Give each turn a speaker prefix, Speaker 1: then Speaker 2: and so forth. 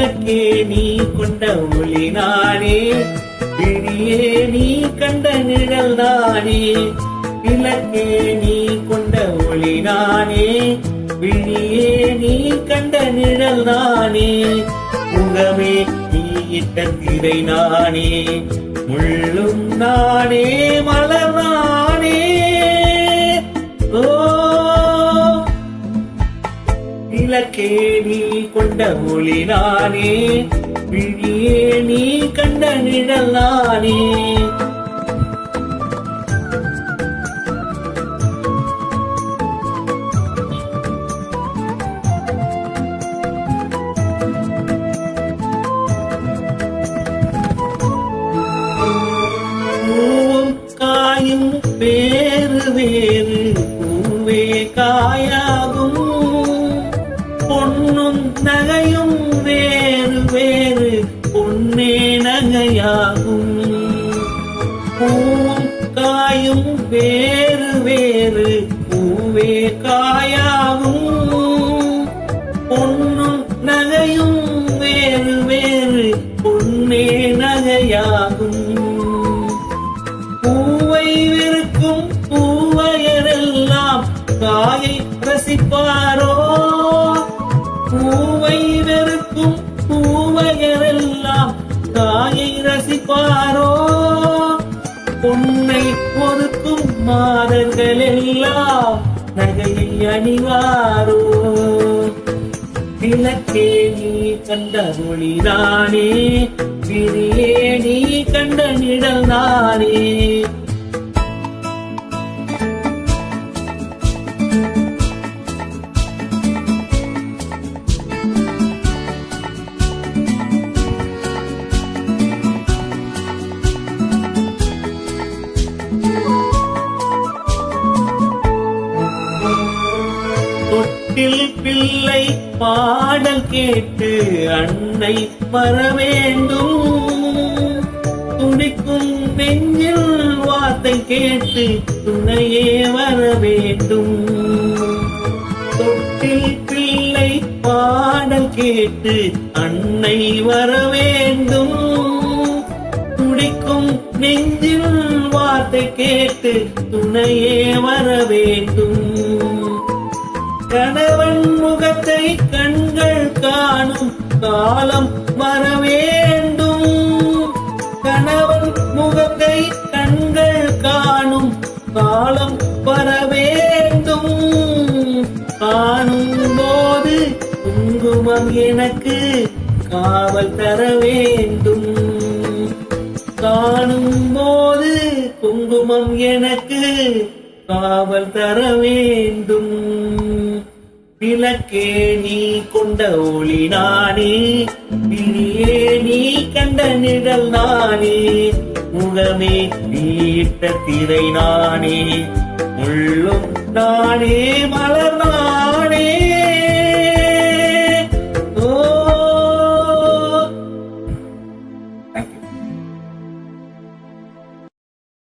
Speaker 1: விளக்கே நீ கொண்ட ஒளி நானே, விழியே நீ கண்ட நிழல் நானே. விளக்கே நீ கொண்ட ஒளி நானே, விழியே நீ கண்ட நிழல் நானே. முகமே நீ இட்ட திரை நானே, முள்ளும் நானே மலர் நானே. ஓ விளக்கே நீ கொண்ட ஒளி நானே, விழியே நீ கண்ட நிழல் நானே. பூவும் காயும் வேறு வேறு, பூவே காயாகும். பொன்னும் நகையும் வேறு வேறு, பொன்னே நகையாகும். பூவும் காயும் வேறு வேறு, பூவே காயாகும். பொன்னும் நகையும் வேறு வேறு, பொன்னே நகையாகும். பூவை விருக்கும் பூவையரெல்லாம் காயை ரசிப்பாரோ, பூவை வெறுக்கும் பூவையரெல்லாம் காயை ரசிப்பாரோ. பொன்னை ஒதுக்கும் மாதர்கள் எல்லாம் நகையை அணிவாரோ. விளக்கே நீ கண்ட ஒளி நானே, விழியே நீ கண்ட நிழல் நானே. தொட்டில் பிள்ளை பாடல் கேட்டு அன்னை வர வேண்டும். துடிக்கும் நெஞ்சில் வார்த்தை கேட்டு துணையே வர வேண்டும். தொட்டில் பிள்ளை பாடல் கேட்டு அன்னை வர வேண்டும். துடிக்கும் நெஞ்சில் வார்த்தை கேட்டு துணையே வர வேண்டும். கணவன் முகத்தை கண்கள் காணும் காலம் வர வேண்டும். கணவன் முகத்தை கண்கள் காணும் காலம் வர வேண்டும். காணும் போது குங்குமம் எனக்கு காவல் தர வேண்டும். காணும் போது குங்குமம் எனக்கு காவல் தர வேண்டும். விளக்கே நீ கொண்ட ஒளி நானே, விழியே நீ கண்ட நிழல் நானே. முகமே நீ இட்ட திரை நானே, முள்ளும் நானே மலர் நானே.